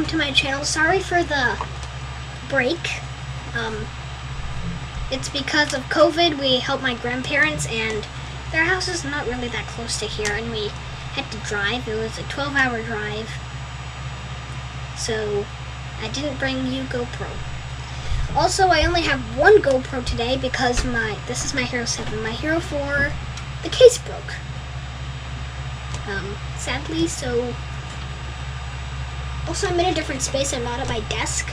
welcome to my channel. Sorry for the break. It's because of COVID. We helped my grandparents, and their house is not really that close to here, and we had to drive. It was a 12-hour drive, so I didn't bring you GoPro. Also, I only have one GoPro today because this is my Hero 7. My Hero 4, the case broke. Sadly, so... Also, I'm in a different space. I'm not at my desk.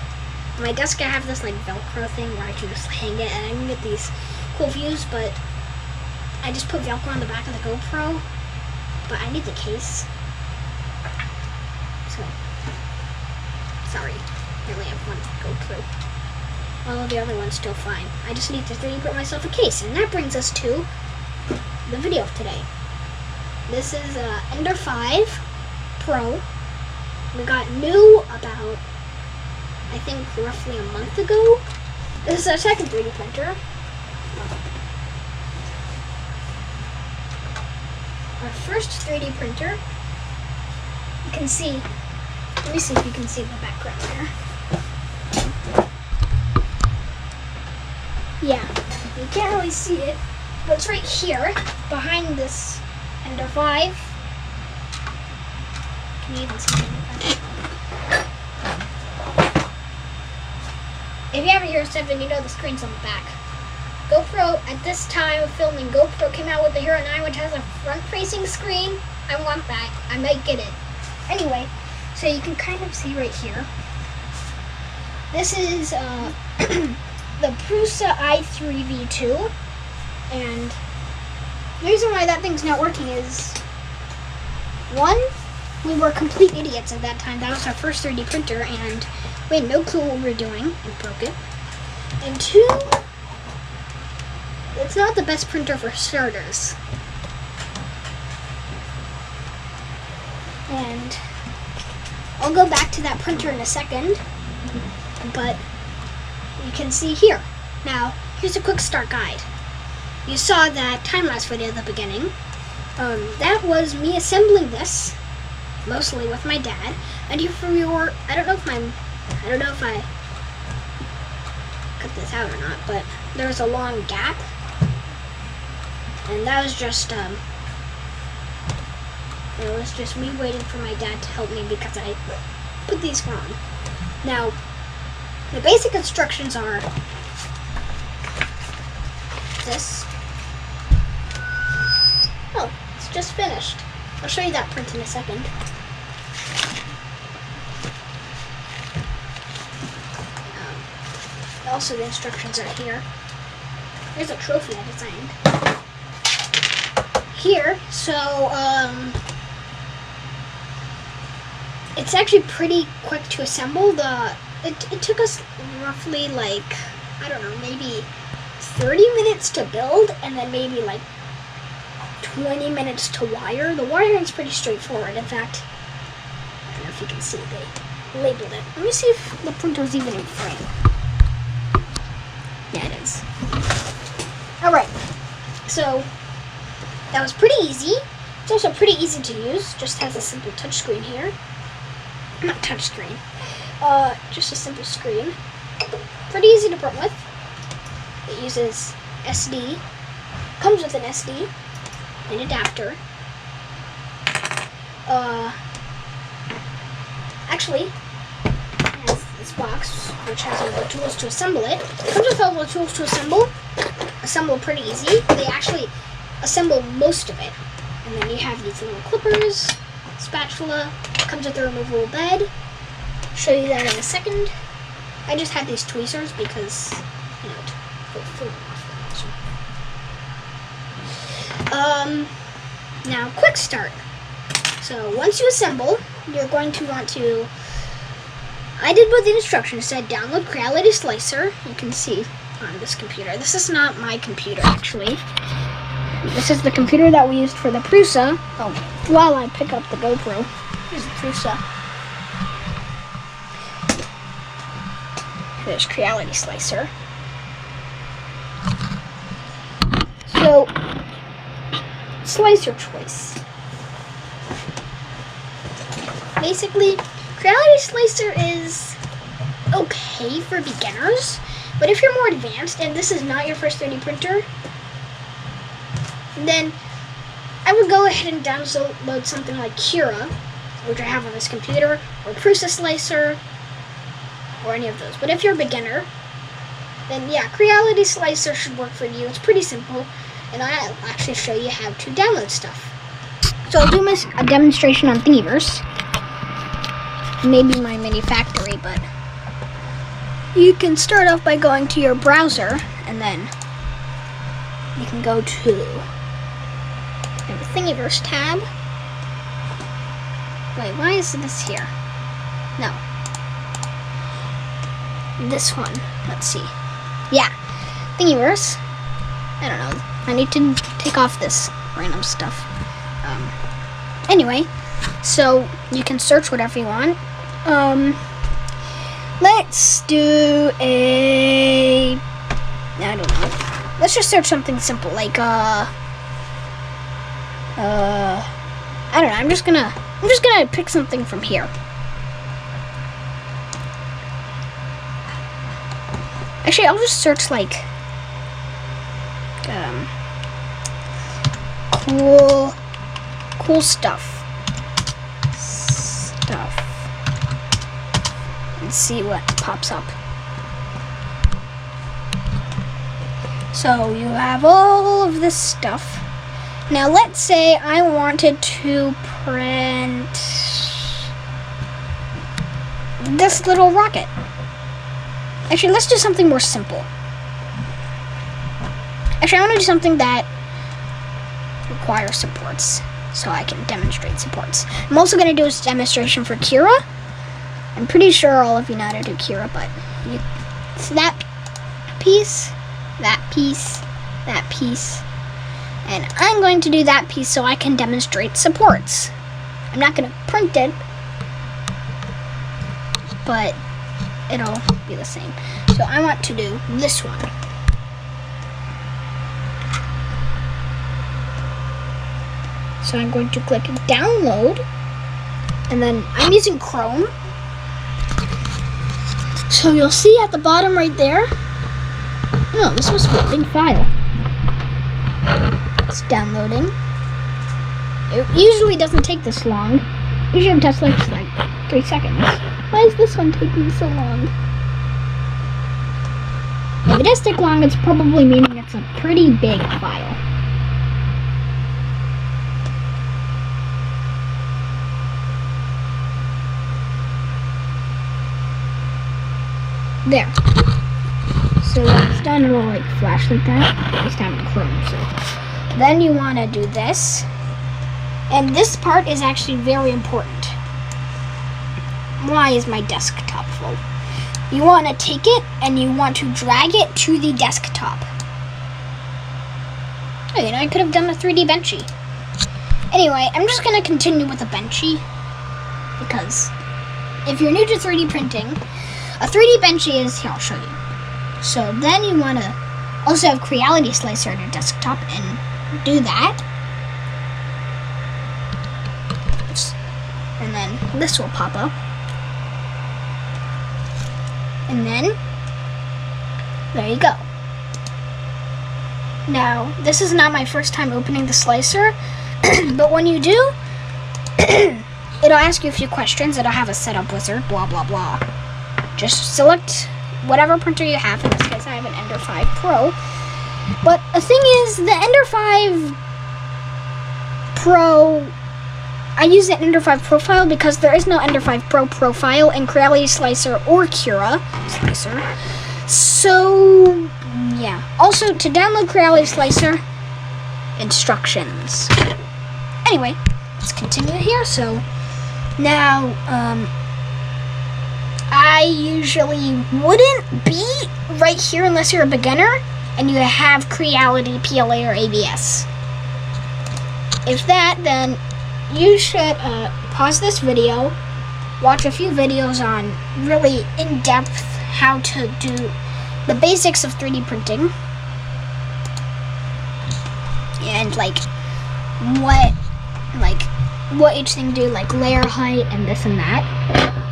On my desk, I have this like Velcro thing where I can just hang it, and I can get these cool views, but I just put Velcro on the back of the GoPro, but I need the case. So, sorry. I only have one GoPro. All of the other one's still fine. I just need to 3D print myself a case, and that brings us to the video of today. This is Ender 5 Pro. We got new about, I think, roughly a month ago. This is our second 3D printer. Our first 3D printer, you can see, let me see if you can see the background there. Yeah, you can't really see it, but it's right here, behind this Ender 5. Can you even see it? If you have a Hero 7, you know the screen's on the back. GoPro, at this time of filming, GoPro came out with the Hero 9, which has a front-facing screen. I want that. I might get it. Anyway, so you can kind of see right here. This is the Prusa i3 V2, and the reason why that thing's not working is, one, we were complete idiots at that time. That was our first 3D printer, and we had no clue what we were doing and broke it. And two, it's not the best printer for starters. And I'll go back to that printer in a second, but you can see here. Now, here's a quick start guide. You saw that time-lapse video at the beginning. That was me assembling this, mostly with my dad. And if you were, I don't know if I cut this out or not, but there was a long gap, and that was just me waiting for my dad to help me because I put these wrong. Now, the basic instructions are this. Oh, it's just finished. I'll show you that print in a second. Also, the instructions are here. Here's a trophy I designed. Here, so, it's actually pretty quick to assemble. It took us roughly, like, I don't know, maybe 30 minutes to build, and then maybe like 20 minutes to wire. The wiring's pretty straightforward. In fact, I don't know if you can see, they labeled it. Let me see if the printer's even in frame. Yeah, it is. Alright, so that was pretty easy. It's also pretty easy to use. Just has a simple touchscreen here. Not touchscreen. Just a simple screen. Pretty easy to print with. It uses SD. Comes with an SD, an adapter. Actually, it has this box which has all the tools to assemble it. Comes with all the tools to assemble. Assemble pretty easy. They actually assemble most of it. And then you have these little clippers, spatula. Comes with a removable bed. Show you that in a second. I just had these tweezers because, you know, to pull food off. Now, quick start. So once you assemble, you're going to want to, I did what the instructions said, download Creality Slicer. You can see on this computer. This is not my computer, actually. This is the computer that we used for the Prusa. Oh, while I pick up the GoPro. Here's the Prusa. There's Creality Slicer. So, slicer choice. Basically, Creality Slicer is okay for beginners, but if you're more advanced and this is not your first 3D printer, then I would go ahead and download something like Cura, which I have on this computer, or Prusa Slicer, or any of those. But if you're a beginner, then yeah, Creality Slicer should work for you. It's pretty simple, and I'll actually show you how to download stuff. So I'll do a demonstration on Thingiverse. Maybe my mini factory, but you can start off by going to your browser, and then you can go to the Thingiverse tab. Wait, why is this here? No. This one. Let's see. Yeah. Thingiverse. I don't know. I need to take off this random stuff. Anyway, so you can search whatever you want. Let's do I don't know. Let's just search something simple, like I don't know. I'm just gonna pick something from here. Actually, I'll just search like cool stuff. And see what pops up. So you have all of this stuff. Now let's say I wanted to print this little rocket. Actually, let's do something more simple. Actually, I want to do something that requires supports, so I can demonstrate supports. I'm also going to do a demonstration for Cura. I'm pretty sure all of you know how to do Cura, but it's that piece, that piece, that piece, and I'm going to do that piece so I can demonstrate supports. I'm not going to print it, but it'll be the same. So I want to do this one. So I'm going to click download, and then I'm using Chrome. So you'll see at the bottom right there. No, this must be a big file. It's downloading. It usually doesn't take this long. Usually it takes like 3 seconds. Why is this one taking so long? If it does take long, it's probably meaning it's a pretty big file. There. So when it's done, it'll like flash like that. At least I'm in Chrome. So then you want to do this, and this part is actually very important. Why is my desktop full? You want to take it and you want to drag it to the desktop. Oh, you know, I could have done a 3D benchy. Anyway, I'm just going to continue with a benchy, because if you're new to 3D printing, a 3D benchy is, here, I'll show you. So then you want to also have Creality Slicer on your desktop and do that. And then this will pop up. And then, there you go. Now, this is not my first time opening the slicer, but when you do, it'll ask you a few questions. It'll have a setup wizard, blah, blah, blah. Just select whatever printer you have. In this case, I have an Ender 5 Pro. But the thing is, the Ender 5 Pro, I use the Ender 5 profile because there is no Ender 5 Pro profile in Creality Slicer or Cura Slicer. So, yeah. Also, to download Creality Slicer, instructions. Anyway, let's continue here. So, now, I usually wouldn't be right here unless you're a beginner and you have Creality, PLA, or ABS. If that, then you should pause this video, watch a few videos on really in-depth how to do the basics of 3D printing and what each thing do, like layer height and this and that.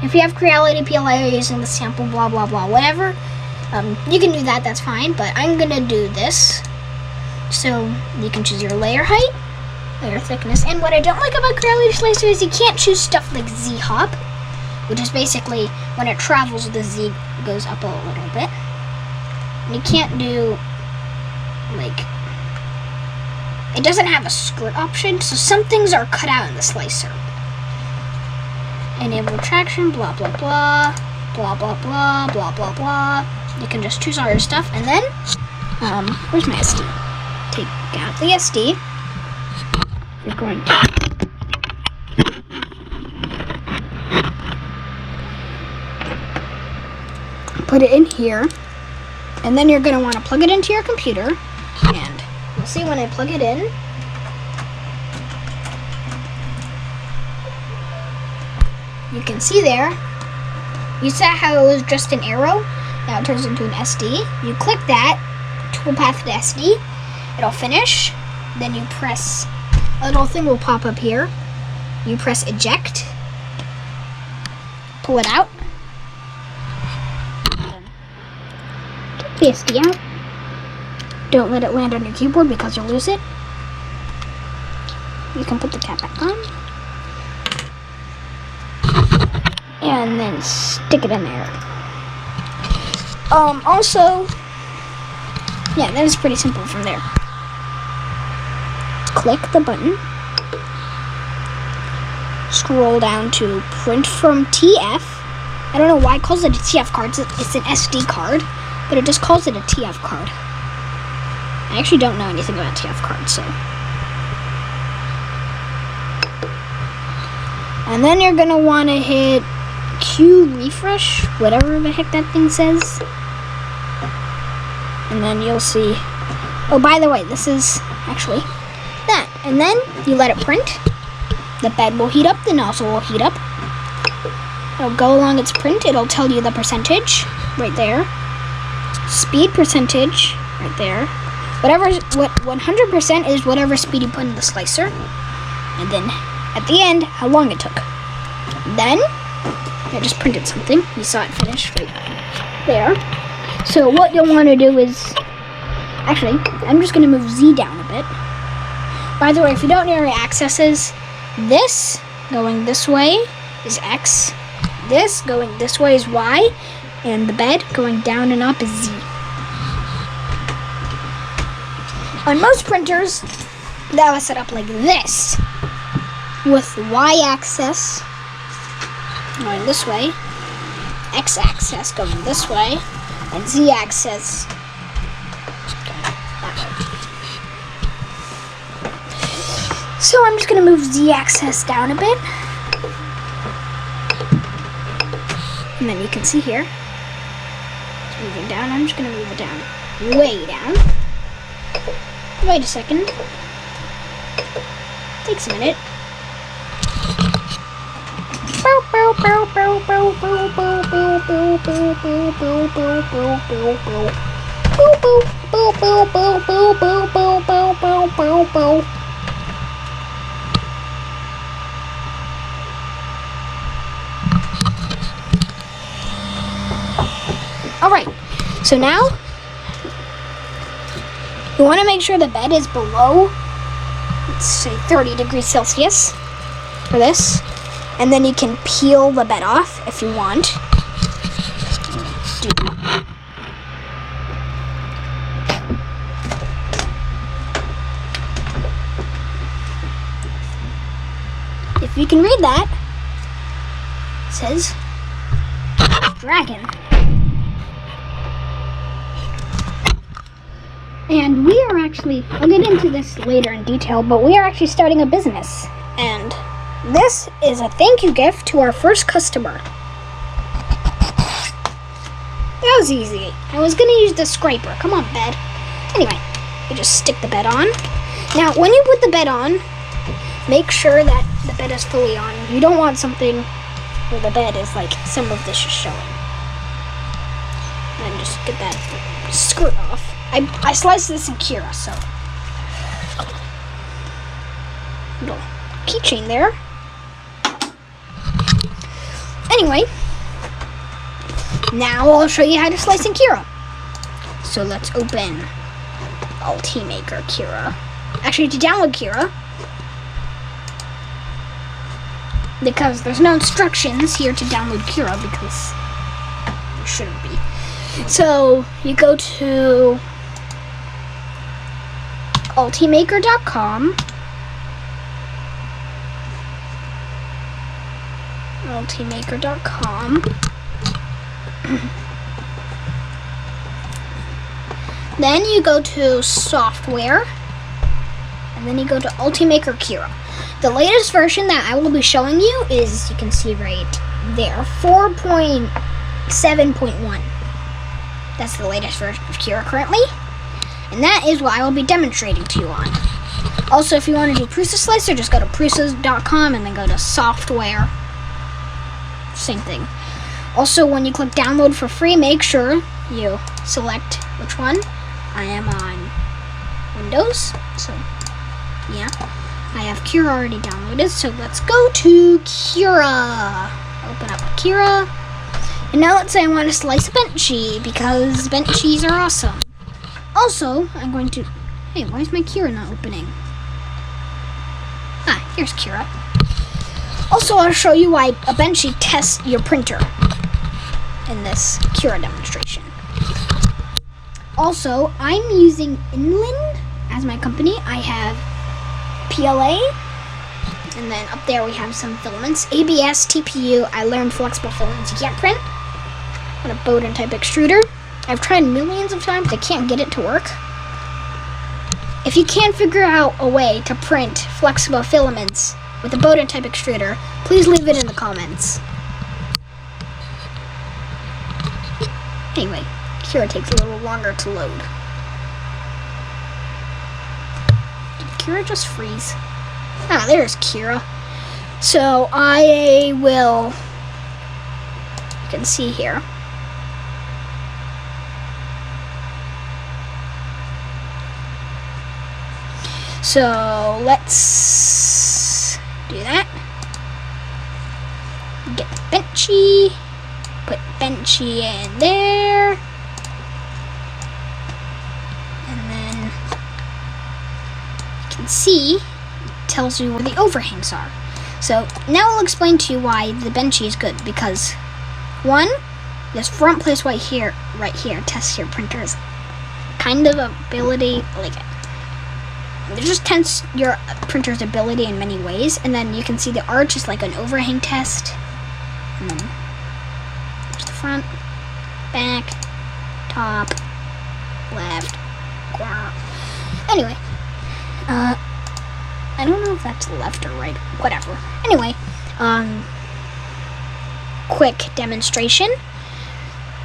If you have Creality, PLA, using the sample, blah, blah, blah, whatever, you can do that, that's fine, but I'm gonna do this. So you can choose your layer height, layer thickness, and what I don't like about Creality Slicer is you can't choose stuff like Z-hop, which is basically when it travels, the Z goes up a little bit. And you can't do, like, it doesn't have a skirt option, so some things are cut out in the slicer. Enable traction, blah, blah, blah, blah, blah, blah, blah, blah, blah. You can just choose all your stuff, and then, where's my SD? Take out the SD. You're going to put it in here, and then you're going to want to plug it into your computer, and you'll see when I plug it in, you can see there, you saw how it was just an arrow, now it turns into an SD. You click that, toolpath to SD, it'll finish, then you press, a little thing will pop up here, you press eject, pull it out, take the SD out, don't let it land on your keyboard because you'll lose it, you can put the cap back on, and then stick it in there. Also, yeah, that is pretty simple from there. Click the button, scroll down to print from TF. I don't know why it calls it a TF card, it's an SD card, but it just calls it a TF card. I actually don't know anything about TF cards, so. And then you're gonna wanna hit Q refresh, whatever the heck that thing says. And then you'll see, oh, by the way, this is actually that. And then you let it print. The bed will heat up, the nozzle will heat up. It'll go along its print, it'll tell you the percentage right there. Speed percentage right there. What 100% is whatever speed you put in the slicer. And then at the end, how long it took. Then I just printed something. You saw it finish right there. So what you'll want to do is, actually, I'm just going to move Z down a bit. By the way, if you don't know your accesses, this going this way is X, this going this way is Y, and the bed going down and up is Z. On most printers, that was set up like this, with the Y-axis going this way, X-axis going this way, and Z-axis going that way. So I'm just going to move Z-axis down a bit. And then you can see here, it's moving down. I'm just going to move it down, way down. Wait a second. Takes a minute. Alright, so now you want to make sure the bed is below, let's say 30 degrees Celsius for this. And then you can peel the bed off if you want. If you can read that, it says dragon. And we are actually, I'll get into this later in detail, but we are actually starting a business. And this is a thank you gift to our first customer. That was easy. I was going to use the scraper. Come on, bed. Anyway, you just stick the bed on. Now, when you put the bed on, make sure that the bed is fully on. You don't want something where the bed is like some of this is showing. And then just get that skirt off. I sliced this in Kira, so. Little keychain there. Anyway, now I'll show you how to slice in Cura. So let's open Ultimaker Cura. Actually, to download Cura, because there's no instructions here to download Cura, because there shouldn't be. So you go to ultimaker.com. Ultimaker.com. Then you go to software, and then you go to Ultimaker Cura. The latest version that I will be showing you is, you can see right there, 4.7.1. That's the latest version of Cura currently, and that is what I will be demonstrating to you on. Also, if you want to do Prusa Slicer, just go to prusa.com and then go to software. Same thing. Also, when you click download for free, make sure you select which one. I am on Windows, so yeah, I have Cura already downloaded. So let's go to Cura. Open up Cura, and now let's say I want to slice a Benchy, because Benchies are awesome. Also, I'm going to, hey, why is my Cura not opening? Ah, here's Cura. Also, I'll show you why a Benchy tests your printer in this Cura demonstration. Also, I'm using Inland as my company. I have PLA, and then up there we have some filaments. ABS, TPU, I learned flexible filaments you can't print on a Bowden type extruder. I've tried millions of times, I can't get it to work. If you can't figure out a way to print flexible filaments with a Bowden type extruder, please leave it in the comments. Anyway, Cura takes a little longer to load. Did Cura just freeze? Ah, there's Cura. So I will, you can see here. So let's do that. Get the Benchy. Put Benchy in there. And then you can see it tells you where the overhangs are. So now I'll explain to you why the Benchy is good, because one, this front place right here tests your printer's kind of ability, like it just tests your printer's ability in many ways. And then you can see the arch is like an overhang test. And then there's the front, back, top, left, corner. Anyway, I don't know if that's left or right, whatever. Anyway, quick demonstration.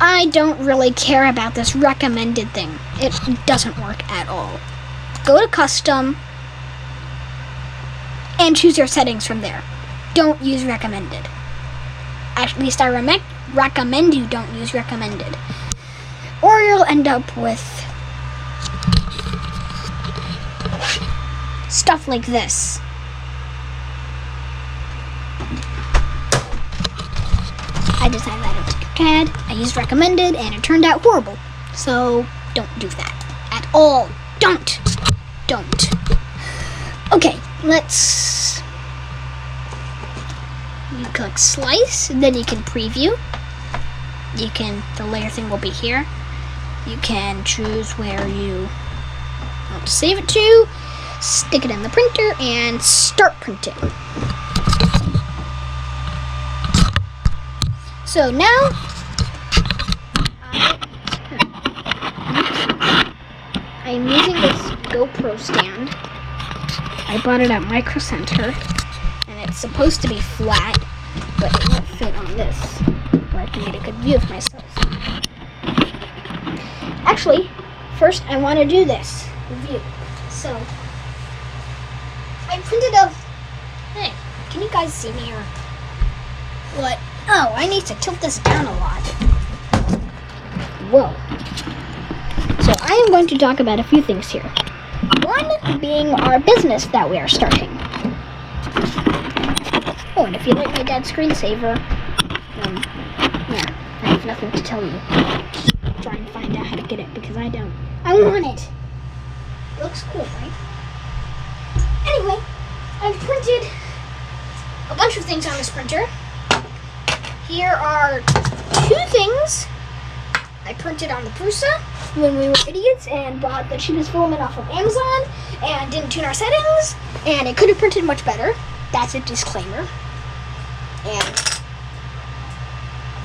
I don't really care about this recommended thing. It doesn't work at all. Go to custom and choose your settings from there. Don't use recommended. At least I recommend you don't use recommended, or you'll end up with stuff like this. I designed that into CAD, I used recommended, and it turned out horrible. So don't do that at all. Don't. Okay, you click slice, and then you can preview. The layer thing will be here. You can choose where you want to save it to, stick it in the printer, and start printing. So now, I'm using this GoPro stand. I bought it at Micro Center, and it's supposed to be flat, but it won't fit on this, where I can get a good view of myself. Actually, first I want to do this review. So, I printed a... Hey, can you guys see me or what? Oh, I need to tilt this down a lot. Whoa. So I am going to talk about a few things here. One being our business that we are starting. Oh, and if you like my dad's screensaver, nothing to tell you. Try and find out how to get it because I don't. I want it. It looks cool, right? Anyway, I've printed a bunch of things on this printer. Here are 2 things I printed on the Prusa when we were idiots and bought the cheapest filament off of Amazon and didn't tune our settings, and it could have printed much better. That's a disclaimer. And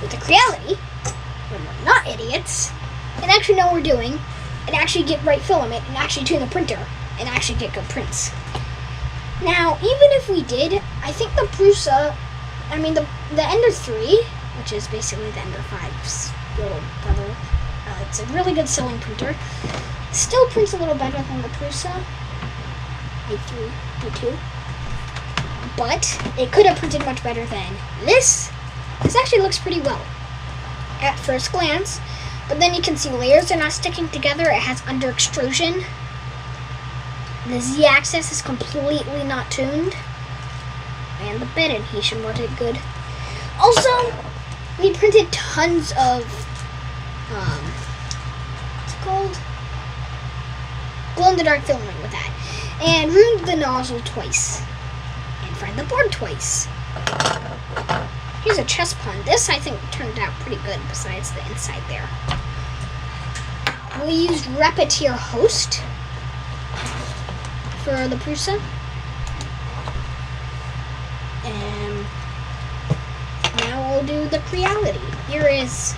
with the Creality, when we're not idiots and actually know what we're doing and actually get right filament and actually tune the printer and actually get good prints. Now, even if we did, I think the Prusa, the Ender 3, which is basically the Ender 5's little brother, it's a really good sewing printer. Still prints a little better than the Prusa A3, A2. But it could have printed much better than this. This actually looks pretty well at first glance. But then you can see layers are not sticking together. It has under extrusion. The Z-axis is completely not tuned. And the bed adhesion wasn't good. Also, we printed tons of, what's it called? Glow-in-the-dark filament with that. And ruined the nozzle twice. And fried the board twice. Here's a chest pun. This, I think, turned out pretty good besides the inside there. We used Repetier Host for the Prusa. And now we'll do the Creality. Here is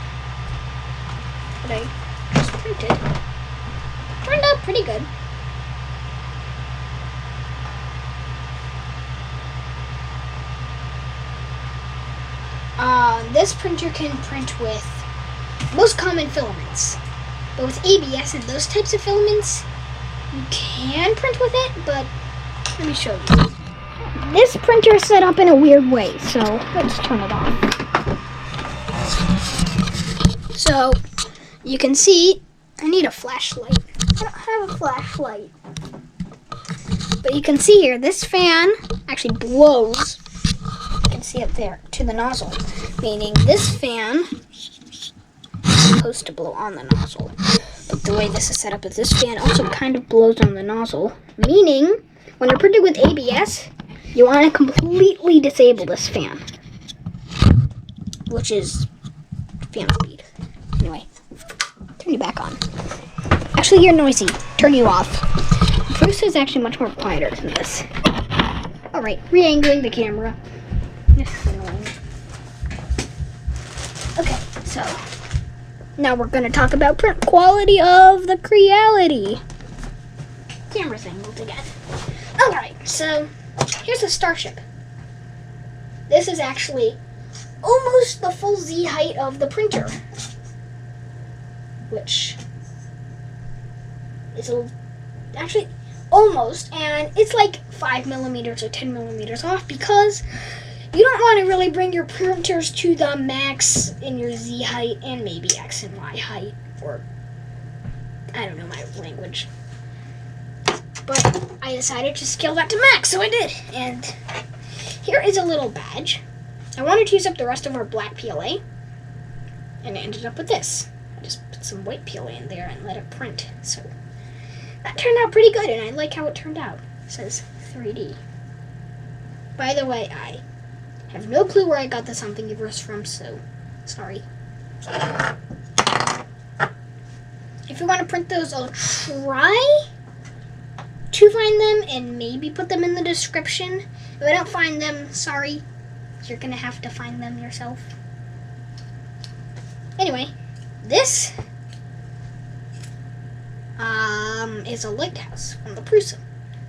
what I just printed. Turned out pretty good. This printer can print with most common filaments. But with ABS and those types of filaments, you can print with it, but let me show you. This printer is set up in a weird way, so let's turn it on. So, you can see, I need a flashlight. I don't have a flashlight. But you can see here, this fan actually blows, you can see up there, to the nozzle. Meaning this fan is supposed to blow on the nozzle. But the way this is set up is this fan also kind of blows on the nozzle. Meaning, when you're printing with ABS, you want to completely disable this fan. Which is fan speed. Anyway, turn you back on. Actually, you're noisy. Turn you off. Bruce is actually much more quieter than this. Alright, re-angling the camera. This is annoying. Okay, so now we're going to talk about print quality of the Creality. Camera's angled again. Alright, so here's a starship. This is actually almost the full Z height of the printer. Which is actually almost, and it's like 5 millimeters or 10 millimeters off because you don't want to really bring your printers to the max in your Z height and maybe X and Y height, or I don't know my language. But I decided to scale that to max, so I did. And here is a little badge. I wanted to use up the rest of our black PLA, and I ended up with this. I just put some white PLA in there and let it print. So that turned out pretty good, and I like how it turned out. It says 3D. By the way, I have no clue where I got this on Thingiverse from, so sorry. If you want to print those, I'll try to find them and maybe put them in the description. If I don't find them, sorry. You're going to have to find them yourself. Anyway, this is a lighthouse from the Prusa.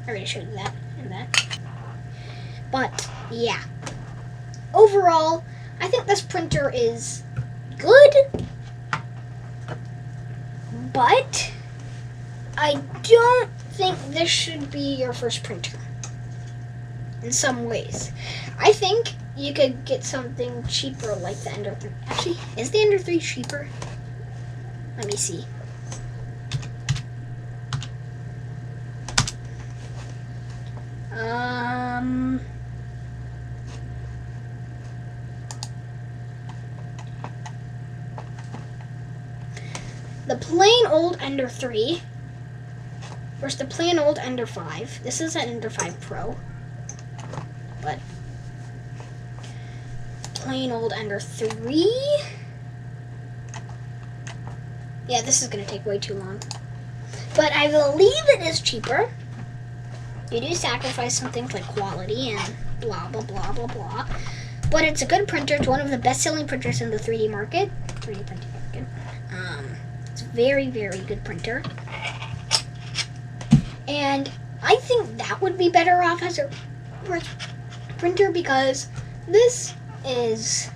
I already showed you that and that. But, yeah. Overall, I think this printer is good, but I don't think this should be your first printer in some ways. I think you could get something cheaper like the Ender 3. Actually, is the Ender 3 cheaper? Let me see. the plain old Ender 3 versus the plain old Ender 5. This is an Ender 5 Pro, but plain old Ender 3. Yeah, this is going to take way too long. But I believe it is cheaper. You do sacrifice some things like quality and blah, blah, blah, blah, blah. But it's a good printer. It's one of the best-selling printers in the 3D market. 3D printing market. It's a very, very good printer. And I think that would be better off as a printer because this is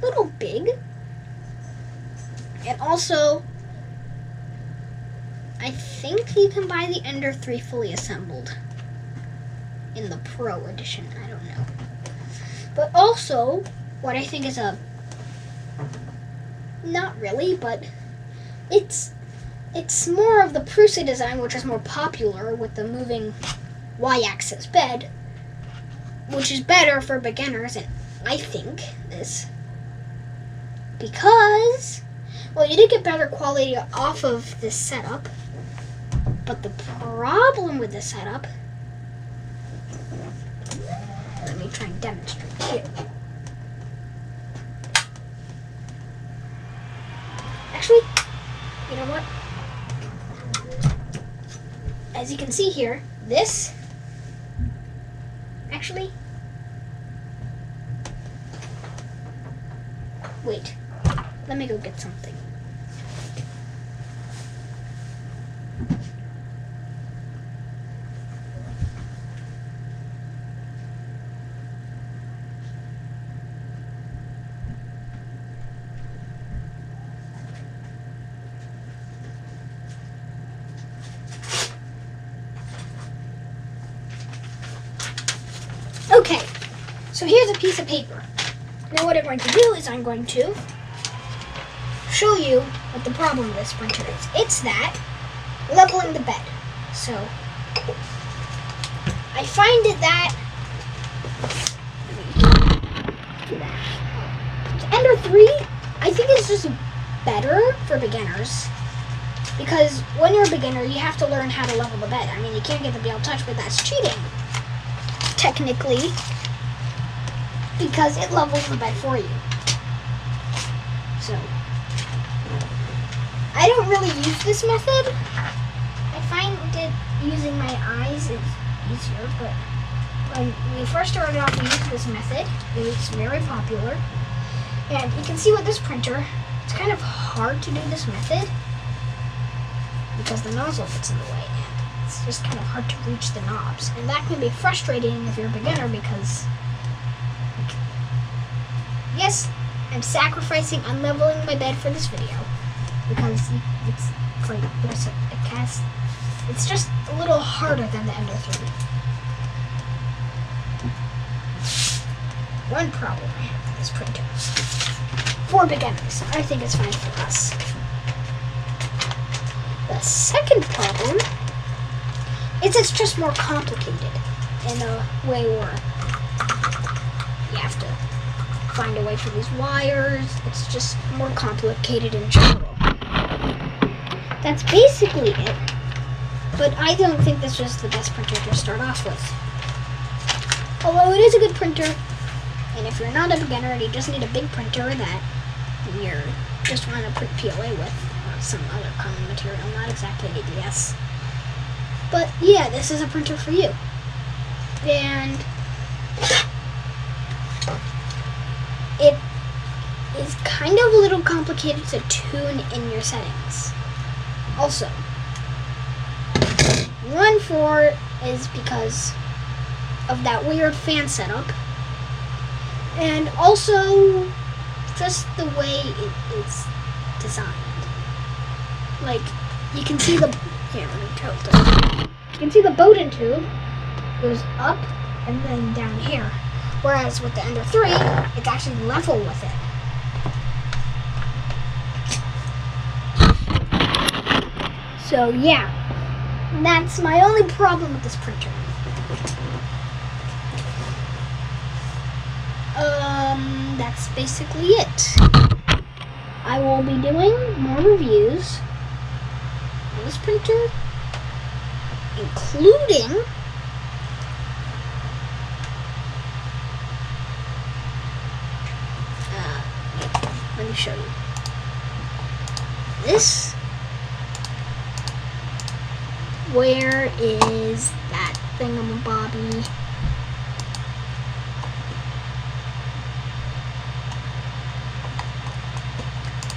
a little big. And also, I think you can buy the Ender 3 fully assembled in the Pro edition. I don't know. But also, what I think is not really, but it's more of the Prusa design, which is more popular with the moving Y-axis bed, which is better for beginners, and I think this, because, well, you did get better quality off of this setup, but the problem with this setup, let me try and demonstrate here. Actually, you know what? As you can see here, this, actually, wait, let me go get something. Okay, so here's a piece of paper. Now what I'm going to do is I'm going to show you what the problem with this printer is. It's that leveling the bed. So I find it that Ender 3, I think it's just better for beginners. Because when you're a beginner, you have to learn how to level the bed. I mean, you can't get the BL Touch, but that's cheating. Technically, because it levels the bed for you. So, I don't really use this method. I find that using my eyes is easier, but when we first started off, we used this method. It was very popular. And you can see with this printer, it's kind of hard to do this method because the nozzle gets in the way. It's just kind of hard to reach the knobs. And that can be frustrating if you're a beginner because, yes, I'm sacrificing unleveling my bed for this video because it's like, it's just a little harder than the Ender 3. One problem I have with this printer. For beginners, I think it's fine for us. The second problem is it's just more complicated in a way where you have to find a way for these wires. It's just more complicated in general. That's basically it. But I don't think this is the best printer to start off with. Although it is a good printer, and if you're not a beginner and you just need a big printer that you just want to print PLA with, or some other common material, not exactly ABS. But yeah, this is a printer for you. And it is kind of a little complicated to tune in your settings. Also, 1.4 is because of that weird fan setup. And also, just the way it is designed. Like, you can see the, here, let me tilt it. You can see the Bowden tube goes up and then down here. Whereas with the Ender 3, it's actually level with it. So yeah, that's my only problem with this printer. That's basically it. I will be doing more reviews on this printer, including let me show you this. Where is that thingamabobby?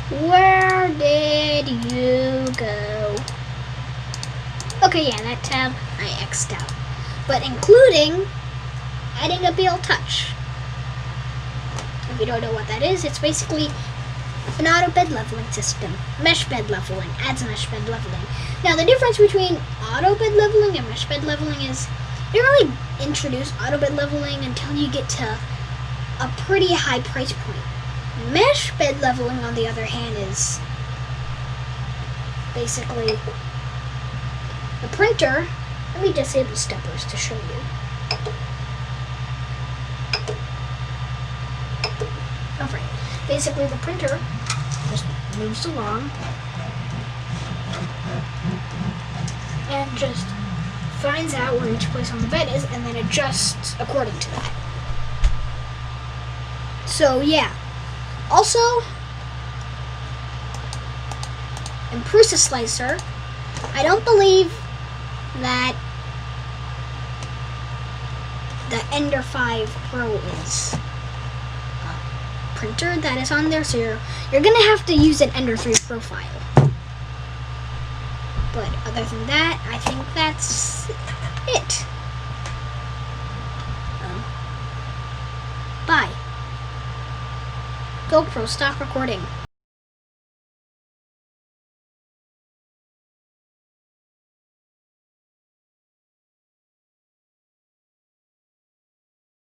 Where did you go? Okay, yeah, that tab I X'd out. But including adding a BL Touch. If you don't know what that is, it's basically an auto bed leveling system. Mesh bed leveling, adds mesh bed leveling. Now the difference between auto bed leveling and mesh bed leveling is you don't really introduce auto bed leveling until you get to a pretty high price point. Mesh bed leveling, on the other hand, is basically the printer. Let me disable steppers to show you. Alright, basically the printer just moves along and just finds out where each place on the bed is and then adjusts according to that. So yeah. Also, in Prusa Slicer, I don't believe that the Ender 5 Pro is a printer that is on there, so you're gonna have to use an Ender 3 profile. But other than that, I think that's it. Bye. GoPro, stop recording.